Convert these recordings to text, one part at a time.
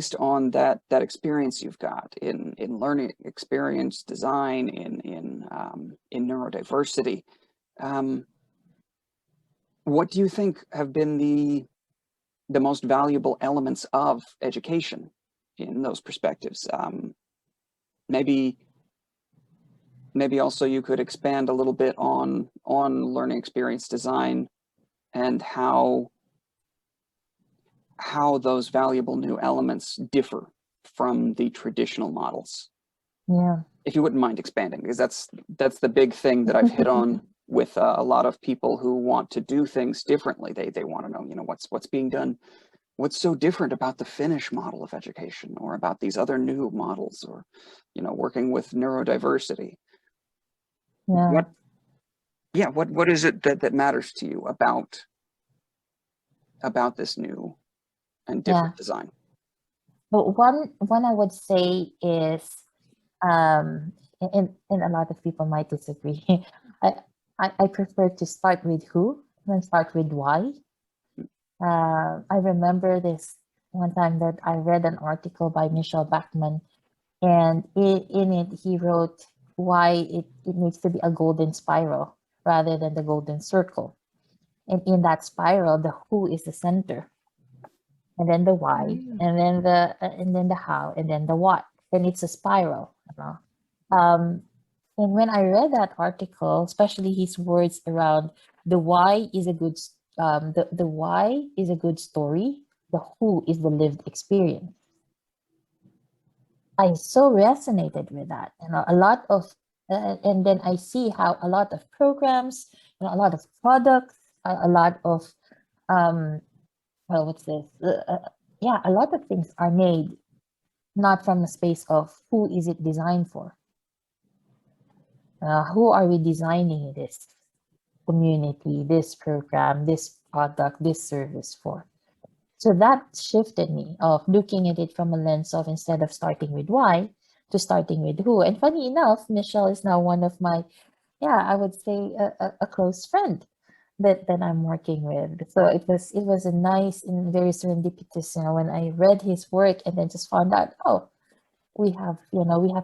based on that experience you've got in learning experience design, in neurodiversity, what do you think have been the most valuable elements of education in those perspectives? Maybe also you could expand a little bit on learning experience design and how those valuable new elements differ from the traditional models. Yeah. If you wouldn't mind expanding, because that's the big thing that I've hit on with a lot of people who want to do things differently. They want to know, what's being done, what's so different about the Finnish model of education, or about these other new models, or working with neurodiversity. Yeah. What is it that matters to you about this new and different design? But one I would say is, and a lot of people might disagree. I prefer to start with who than start with why. I remember this one time that I read an article by Michel Bachmann, and in it he wrote why it needs to be a golden spiral rather than the golden circle. And in that spiral, the who is the center, and then the why, and then the how, and then the what. And it's a spiral. And when I read that article, especially his words around the why is a good the why is a good story, the who is the lived experience. I so resonated with that, a lot of, and then I see how a lot of programs, a lot of products, a lot of, well, what's this? Yeah, a lot of things are made not from the space of who is it designed for. Who are we designing this community, this program, this product, this service for? So that shifted me of looking at it from a lens of, instead of starting with why, to starting with who. And funny enough, Michelle is now one of my, I would say a close friend that I'm working with. So it was a nice and very serendipitous, when I read his work and then just found out, oh, we have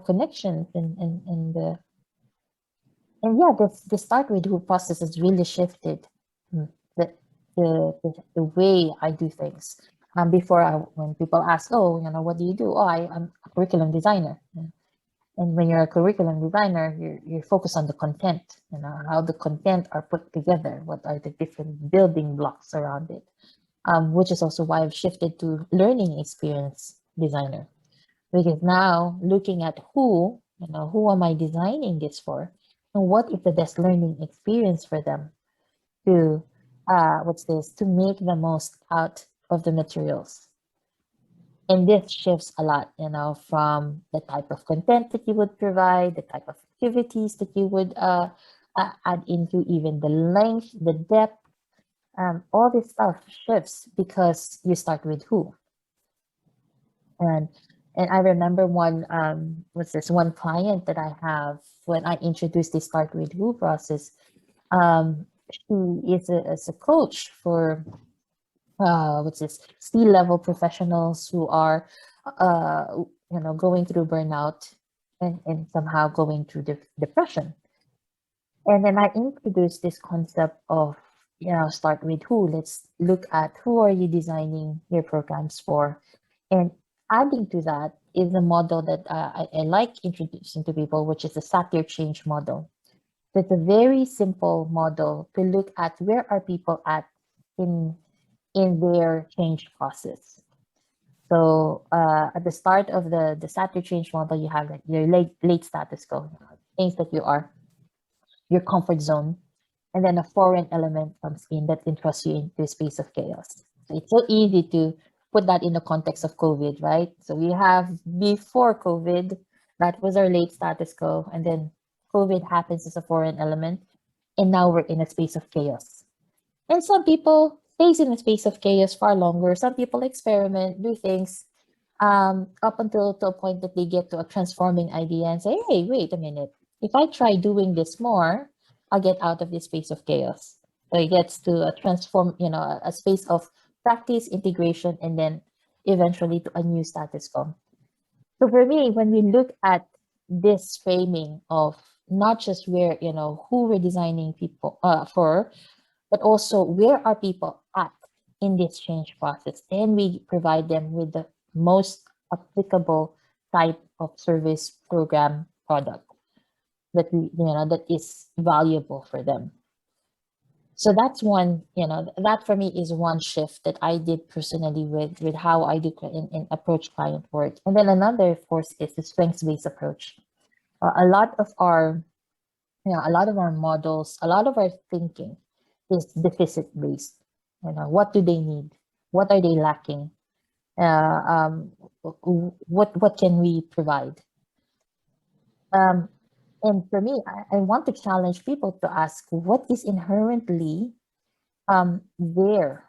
connections and the start with who process has really shifted the way I do things. Before, when people ask, oh, what do you do? Oh, I'm a curriculum designer. And when you're a curriculum designer, you're focused on the content, how the content are put together, what are the different building blocks around it, which is also why I've shifted to learning experience designer. Because now looking at who am I designing this for? And what is the best learning experience for them to, to make the most out of the materials. And this shifts a lot, from the type of content that you would provide, the type of activities that you would add into, even the length, the depth, all this stuff shifts because you start with who. And I remember one client that I have, when I introduced the start with who process. She is a coach for C-level professionals who are going through burnout and somehow going through depression. And then I introduced this concept of start with who. Let's look at who are you designing your programs for, and adding to that is a model that I like introducing to people, which is the Satire change model. It's a very simple model to look at where are people at in their change process. So at the start of the Satire change model, you have your late status quo, things that you are, your comfort zone, and then a foreign element comes in that entrusts you into a space of chaos. So it's so easy to put that in the context of COVID, right? So we have before COVID, that was our late status quo, and then COVID happens as a foreign element, and now we're in a space of chaos. And some people stays in a space of chaos far longer. Some people experiment, do things up until to a point that they get to a transforming idea and say, hey, wait a minute. If I try doing this more, I'll get out of this space of chaos. So it gets to a transform, a space of practice, integration, and then eventually to a new status quo. So for me, when we look at this framing of not just where, who we're designing people for, but also where are people at in this change process, then we provide them with the most applicable type of service, program, product that that is valuable for them. So that's one, that for me is one shift that I did personally with how I do in approach client work. And then another, of course, is the strengths-based approach. A lot of our models, a lot of our thinking is deficit-based. What do they need? What are they lacking? What can we provide? And for me, I want to challenge people to ask what is inherently there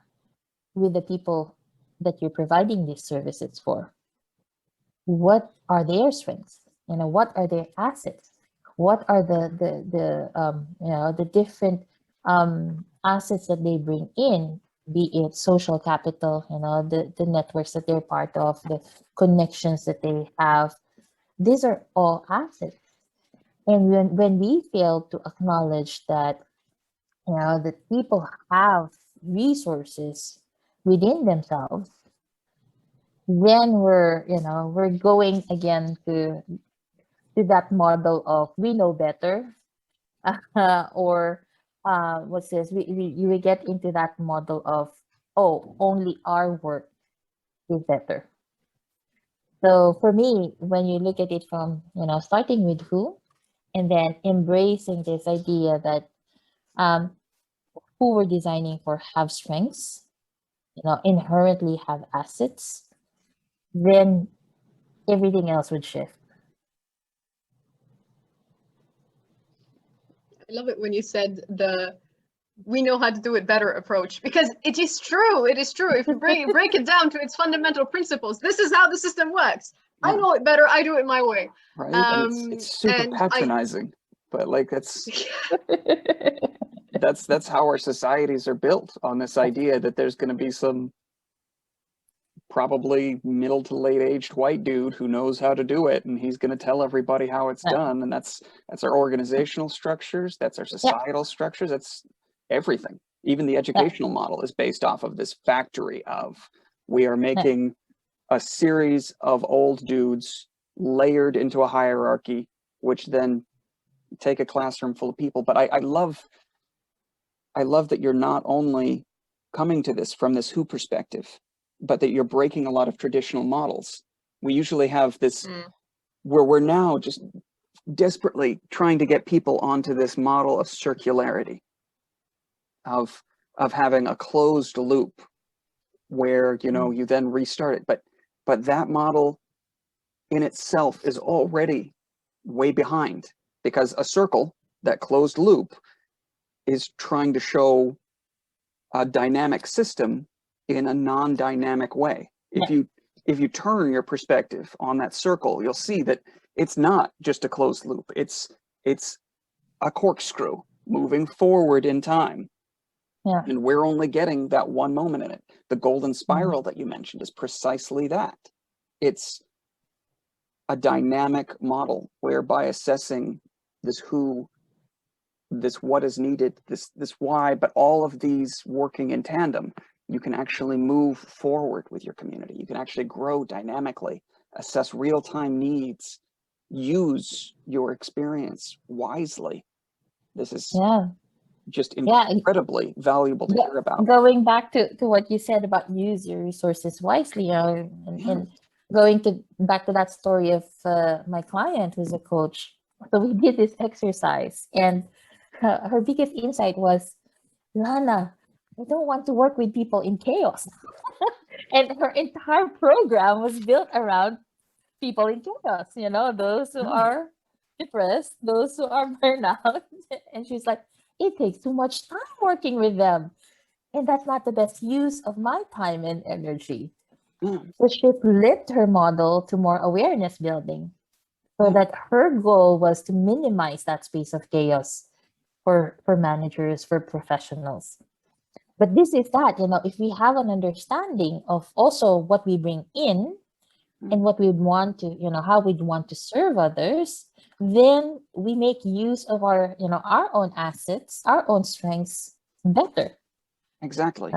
with the people that you're providing these services for. What are their strengths? What are their assets? What are the different assets that they bring in, be it social capital, the networks that they're part of, the connections that they have. These are all assets. And when we fail to acknowledge that, that people have resources within themselves, then we're going again to that model of we know better, or what's this? We get into that model of, oh, only our work is better. So for me, when you look at it from starting with who, and then embracing this idea that who we're designing for have strengths, inherently have assets, then everything else would shift. I love it when you said we know how to do it better approach, because it is true. It is true. If you break it down to its fundamental principles, this is how the system works. Yeah. I know it better. I do it my way. Right. And it's super patronizing, but like that's how our societies are built, on this idea that there's going to be some probably middle to late aged white dude who knows how to do it, and he's going to tell everybody how it's done. And that's our organizational structures, that's our societal structures, that's everything. Even the educational model is based off of this factory of, we are making a series of old dudes layered into a hierarchy, which then take a classroom full of people. But I love that you're not only coming to this from this who perspective, but that you're breaking a lot of traditional models. We usually have this where we're now just desperately trying to get people onto this model of circularity, of having a closed loop where, you then restart it. But that model in itself is already way behind, because a circle, that closed loop, is trying to show a dynamic system in a non-dynamic way. If you turn your perspective on that circle, you'll see that it's not just a closed loop. It's a corkscrew moving forward in time. Yeah. And we're only getting that one moment in it. The golden spiral that you mentioned is precisely that. It's a dynamic model where, by assessing this who, this what is needed, this why, but all of these working in tandem, you can actually move forward with your community. You can actually grow dynamically, assess real-time needs, use your experience wisely. This is just incredibly valuable to hear about. Going back to what you said about use your resources wisely, and going back to that story of my client who's a coach. So we did this exercise, and her biggest insight was, Lana, I don't want to work with people in chaos. And her entire program was built around people in chaos, those who are depressed, those who are burnout. And she's like, it takes too much time working with them. And that's not the best use of my time and energy. So she flipped her model to more awareness building, so that her goal was to minimize that space of chaos for managers, for professionals. But this is that, if we have an understanding of also what we bring in and what we'd want to, how we'd want to serve others, then we make use of our own assets, our own strengths better. Exactly.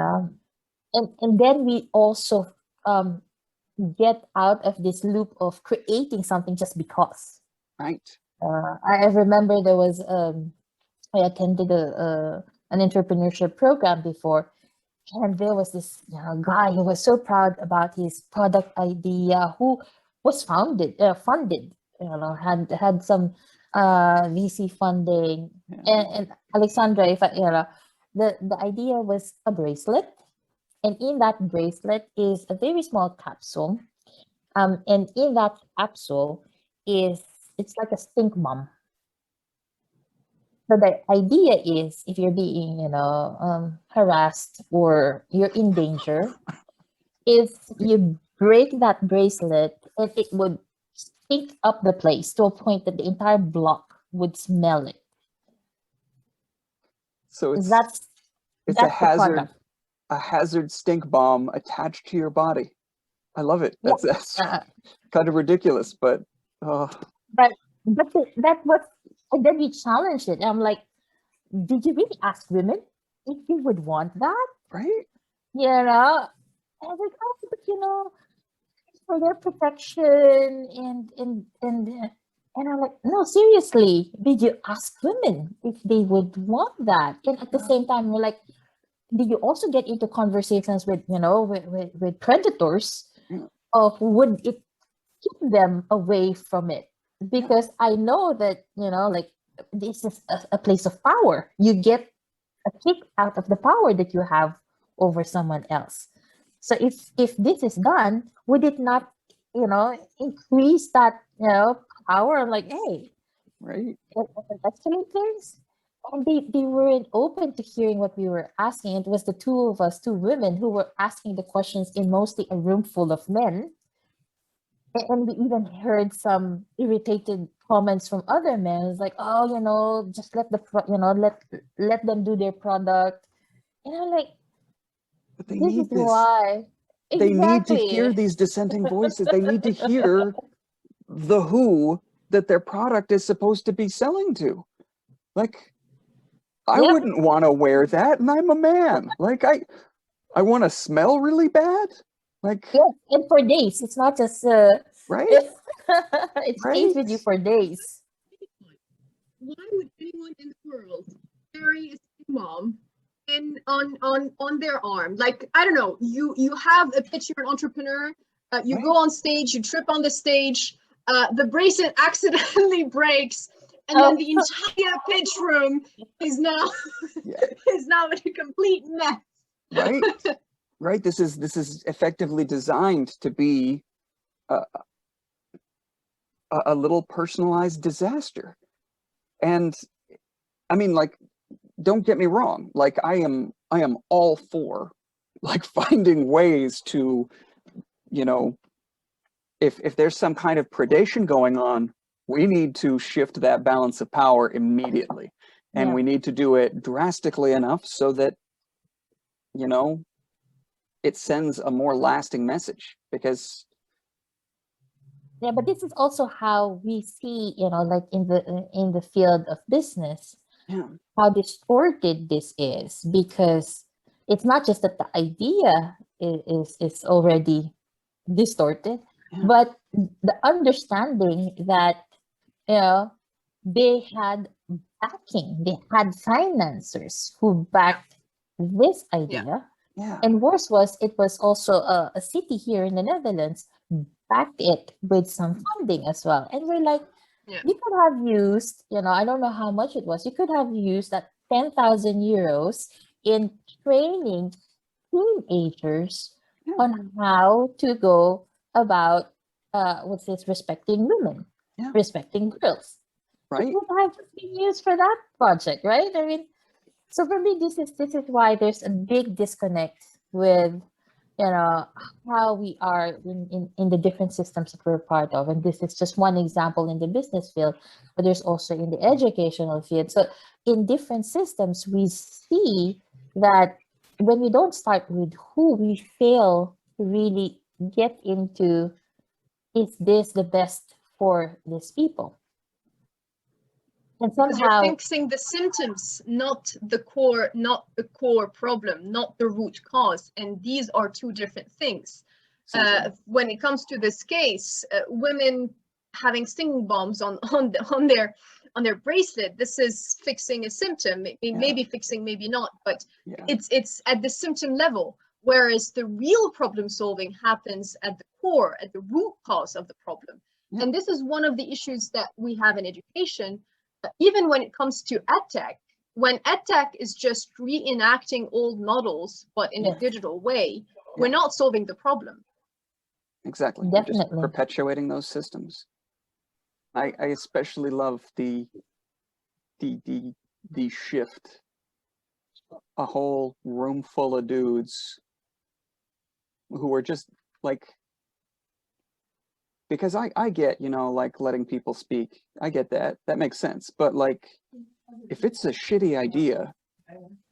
And then we also get out of this loop of creating something just because. Right. I remember there was I attended an entrepreneurship program before, and there was this guy who was so proud about his product idea, who was funded, had some VC funding. And Alexandra, if the idea was a bracelet, and in that bracelet is a very small capsule, and in that capsule it's like a stink bomb. So the idea is, if you're being, harassed or you're in danger, if you break that bracelet, and it would stink up the place to a point that the entire block would smell it. So it's that's a hazard, product. a hazard stink bomb attached to your body. I love it. That's kind of ridiculous, but that was. And then we challenged it. I'm like, did you really ask women if they would want that? Right. And I was like, oh, but for their protection and I'm like, no, seriously, did you ask women if they would want that? And at the same time, we're like, did you also get into conversations with with predators of would it keep them away from it? Because I know that, this is a place of power. You get a kick out of the power that you have over someone else. So if this is done, would it not, increase that, power? I'm like, hey, right. Escalate things. And they weren't open to hearing what we were asking. It was the two of us, two women, who were asking the questions in mostly a room full of men. And we even heard some irritated comments from other men. It's like, oh, just let let them do their product. And I'm like, but they this need is this. why. They need to hear these dissenting voices. They need to hear the who that their product is supposed to be selling to. Like, I wouldn't want to wear that, and I'm a man. Like, I want to smell really bad. Like, and for days. It's not just right. It stays with you for days. Why would anyone in the world carry a mom on their arm? Like, I don't know. You have a pitch. You're an entrepreneur. You go on stage. You trip on the stage. The bracelet accidentally breaks, and then the entire pitch room is now in a complete mess. Right. Right. This is effectively designed to be a little personalized disaster. And I mean, like, don't get me wrong. Like, I am all for like finding ways to, if there's some kind of predation going on, we need to shift that balance of power immediately. And we need to do it drastically enough so that, it sends a more lasting message. Because but this is also how we see, like in the field of business, how distorted this is, because it's not just that the idea is already distorted, but the understanding that they had backing, they had financiers who backed this idea. And worse was, it was also a city here in the Netherlands backed it with some funding as well. And we're like, you could have used, I don't know how much it was, you could have used that 10,000 euros in training teenagers on how to go about respecting women, respecting girls. Right. It would have been used for that project, right? I mean, so for me, this is why there's a big disconnect with, how we are in the different systems that we're part of. And this is just one example in the business field, but there's also in the educational field. So in different systems, we see that when we don't start with who, we fail to really get into, is this the best for these people? And Because you're somehow, fixing the symptoms, not the core problem, not the root cause. And these are two different things. When it comes to this case, women having stinging bombs on their bracelet, this is fixing a symptom. Maybe fixing, maybe not, but it's at the symptom level. Whereas the real problem solving happens at the core, at the root cause of the problem. And this is one of the issues that we have in education. Even when it comes to edtech, when edtech is just reenacting old models, but in a digital way, we're not solving the problem. Exactly. Definitely. You're just perpetuating those systems. I especially love the shift. A whole room full of dudes who are just like, because I get, like letting people speak. I get that. That makes sense. But like, if it's a shitty idea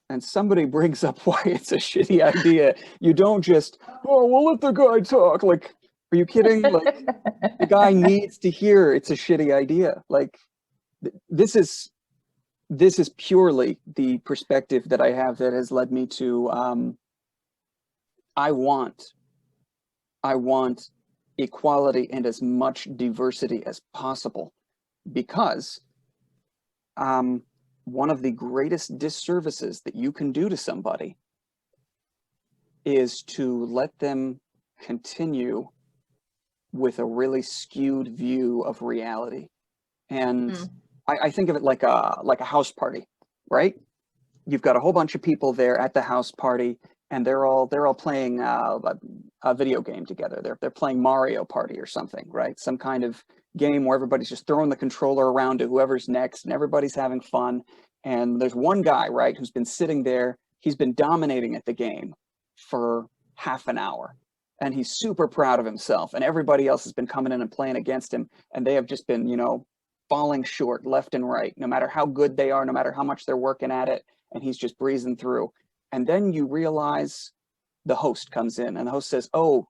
and somebody brings up why it's a shitty idea, you don't just, oh, we'll let the guy talk. Like, are you kidding? Like, the guy needs to hear it's a shitty idea. Like, this is purely the perspective that I have that has led me to, I want equality and as much diversity as possible, because one of the greatest disservices that you can do to somebody is to let them continue with a really skewed view of reality. And I think of it like a house party, right? You've got a whole bunch of people there at the house party, and they're all playing a video game together. They're playing Mario Party or something, right? Some kind of game where everybody's just throwing the controller around to whoever's next, and everybody's having fun. And there's one guy, right, who's been sitting there. He's been dominating at the game for half an hour, and he's super proud of himself. And everybody else has been coming in and playing against him, and they have just been, falling short left and right, no matter how good they are, no matter how much they're working at it. And he's just breezing through. And then you realize the host comes in, and the host says, oh,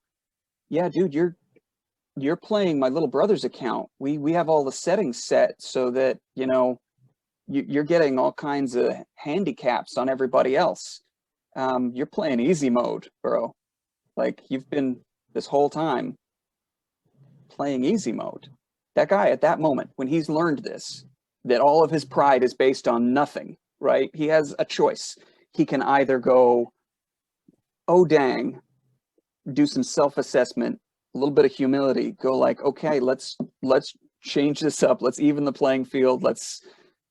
yeah, dude, you're playing my little brother's account. We have all the settings set so that, you're getting all kinds of handicaps on everybody else. You're playing easy mode, bro. Like, you've been this whole time playing easy mode. That guy at that moment, when he's learned this, that all of his pride is based on nothing, right? He has a choice. He can either go, oh, dang, do some self-assessment, a little bit of humility, go like, okay, let's change this up. Let's even the playing field. Let's,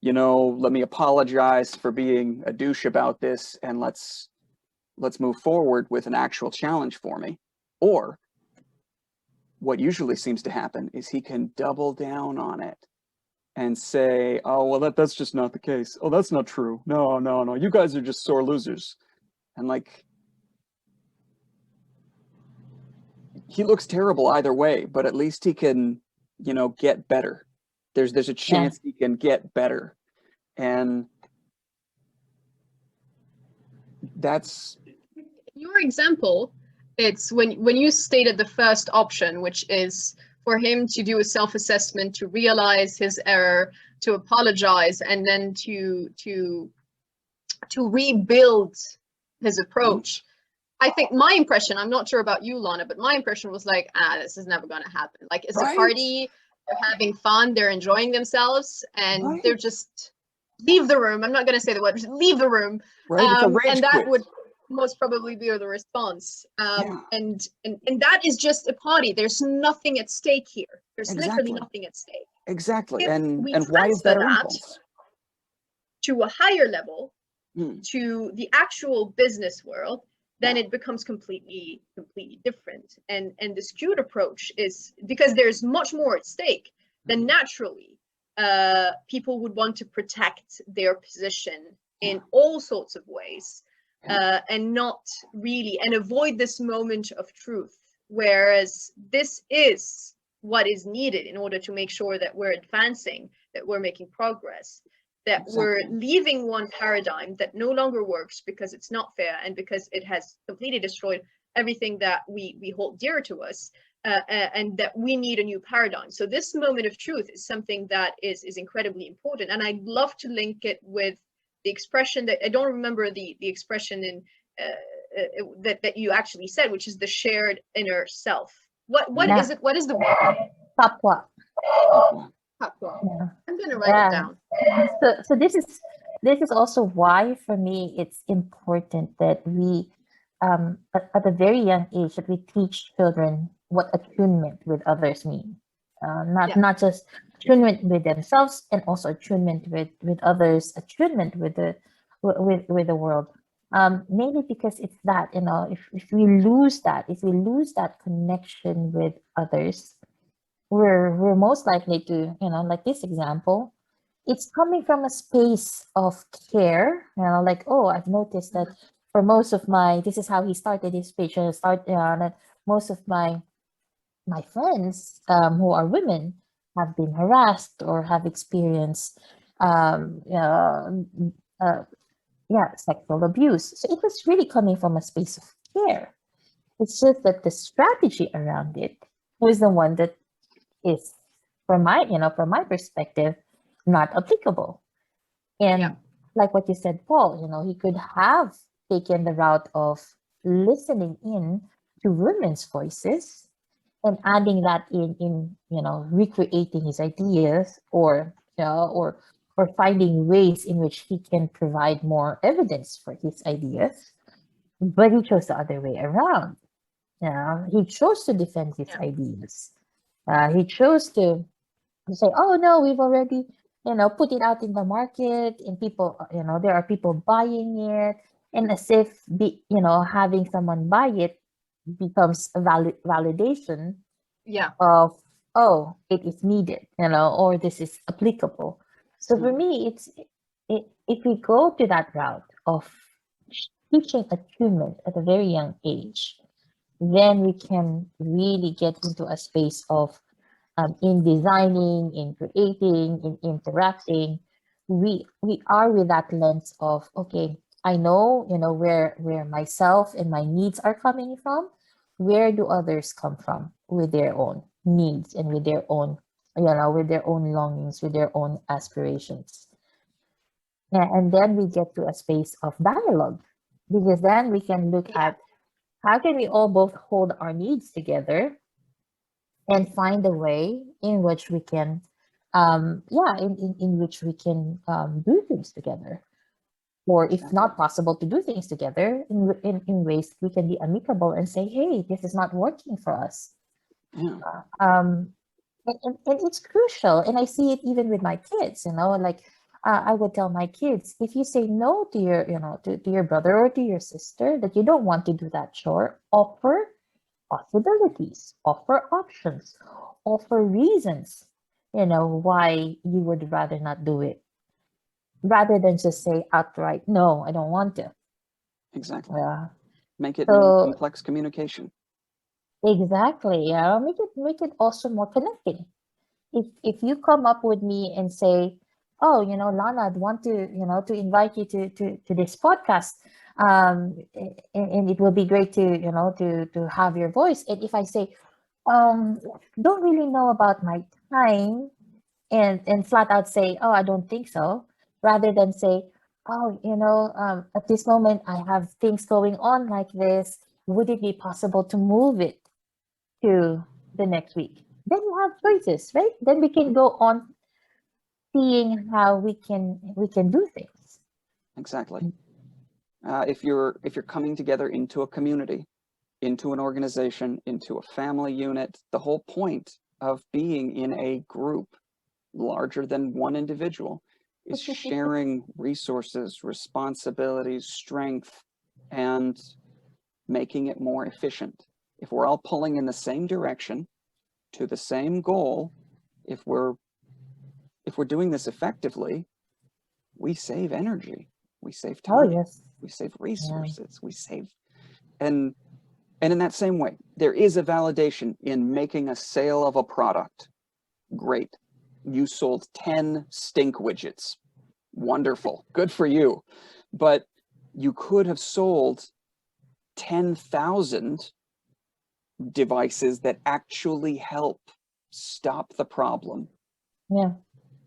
let me apologize for being a douche about this, and let's move forward with an actual challenge for me. Or what usually seems to happen is he can double down on it and say, oh, well, that's just not the case. Oh, that's not true. No. You guys are just sore losers. And like, he looks terrible either way, but at least he can, get better. There's a chance he can get better. And that's... Your example, it's when you stated the first option, which is for him to do a self-assessment, to realize his error, to apologize, and then to rebuild his approach. I think my impression, I'm not sure about you, Lana, but my impression was like, this is never going to happen. Like, it's a party, they're having fun, they're enjoying themselves, and they're just leave the room. I'm not going to say the word, just leave the room. Right, and that would most probably be the response. And that is just a party. There's nothing at stake here. There's literally nothing at stake. Exactly. If And we why is that transfer impulse? To a higher level, to the actual business world, then it becomes completely different. And the skewed approach is, because there's much more at stake, then naturally people would want to protect their position in all sorts of ways, and not really, and avoid this moment of truth. Whereas this is what is needed in order to make sure that we're advancing, that we're making progress. that we're Exactly. leaving one paradigm that no longer works because it's not fair and because it has completely destroyed everything that we hold dear to us, and that we need a new paradigm. So this moment of truth is something that is incredibly important, and I'd love to link it with the expression that I don't remember the expression in that you actually said, which is the shared inner self. What Yeah. is it? What is the word? Papua. Papua. Yeah. I'm gonna write it down. So this is also why for me it's important that we at a very young age that we teach children what attunement with others mean. Not just attunement with themselves, and also attunement with others, attunement with the world. Mainly because it's that, if we lose that connection with others, we're most likely to, like this example, it's coming from a space of care, like, oh, I've noticed that for most of this is how he started his speech, that most of my friends, who are women, have been harassed or have experienced um, uh, uh, sexual abuse. So it was really coming from a space of care. It's just that the strategy around it was the one that is, from my perspective, not applicable. And Yeah. like what you said, Paul, he could have taken the route of listening in to women's voices and adding that in recreating his ideas, or or finding ways in which he can provide more evidence for his ideas. But he chose the other way around. He chose to defend his Yeah. ideas. He chose to say, oh no, we've already, put it out in the market, and people, there are people buying it. And as if having someone buy it becomes a validation Yeah. of, oh, it is needed, or this is applicable. So for Mhm. me, if we go to that route of teaching attunement at a very young age, then we can really get into a space of, in designing, in creating, in interacting, we are with that lens of, okay, I know, where myself and my needs are coming from. Where do others come from with their own needs and with their own, with their own longings, with their own aspirations? And then we get to a space of dialogue, because then we can look Yeah. at how can we all both hold our needs together and find a way in which we can, in which we can, do things together, or if Exactly. not possible to do things together, in ways we can be amicable and say, hey, this is not working for us. Yeah. um and it's crucial, and I see it even with my kids, like, I would tell my kids, if you say no to your, to your brother or to your sister, that you don't want to do that chore, offer possibilities, offer options, offer reasons, why you would rather not do it, rather than just say outright, no, I don't want to. Exactly. Yeah. Make it So complex communication. exactly, make it also more connecting. If you come up with me and say, oh, Lana, I'd want to, to invite you to this podcast, and it will be great to, to have your voice. And if I say, um don't really know about my time, and flat out say, oh, I don't think so, rather than say, oh, at this moment I have things going on like this, would it be possible to move it to the next week? Then you have choices, right? Then we can go on seeing how we can do things. Exactly. If you're coming together into a community, into an organization, into a family unit, the whole point of being in a group larger than one individual is sharing resources, responsibilities, strength, and making it more efficient. If we're all pulling in the same direction to the same goal, if we're doing this effectively, we save energy, we save Oh time, yes. we save Yeah. resources, we save, and in that same way, there is a validation in making a sale of a product. Great. You sold 10 stink widgets. Wonderful. Good for you. But you could have sold 10,000 devices that actually help stop the problem, Yeah.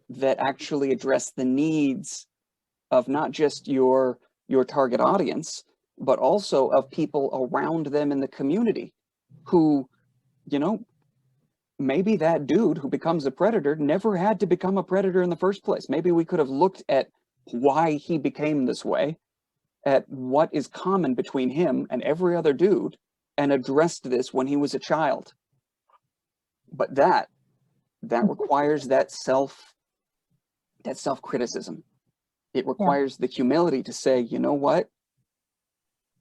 that actually address the needs of not just your target audience, but also of people around them in the community who, you know, maybe that dude who becomes a predator never had to become a predator in the first place. Maybe we could have looked at why he became this way, at what is common between him and every other dude, and addressed this when he was a child. But that requires that self-criticism. It requires the humility to say, you know what?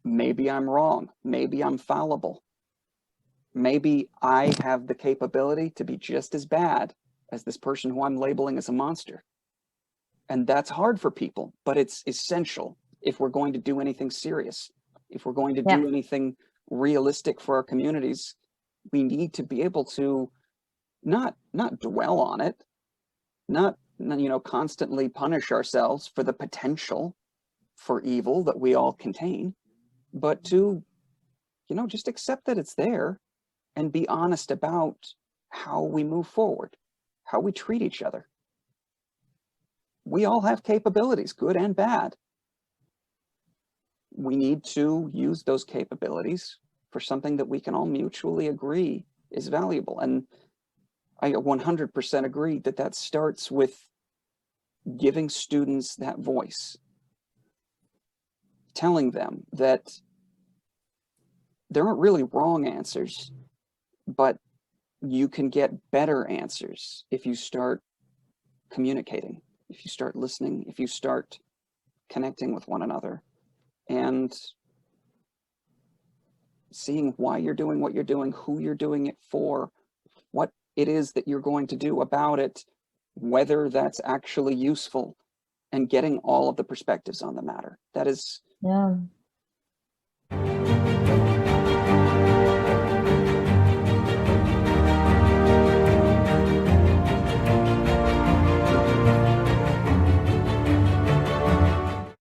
Maybe I'm wrong. Maybe I'm fallible. Maybe I have the capability to be just as bad as this person who I'm labeling as a monster. And that's hard for people, but it's essential if we're going to do anything serious. If we're going to do anything realistic for our communities, we need to be able to not dwell on it, not constantly punish ourselves for the potential for evil that we all contain, but to, just accept that it's there and be honest about how we move forward, how we treat each other. We all have capabilities, good and bad. We need to use those capabilities for something that we can all mutually agree is valuable. And I 100% agree that starts with giving students that voice, telling them that there aren't really wrong answers, but you can get better answers if you start communicating, if you start listening, if you start connecting with one another and seeing why you're doing what you're doing, who you're doing it for, what it is that you're going to do about it, whether that's actually useful, and getting all of the perspectives on the matter. That is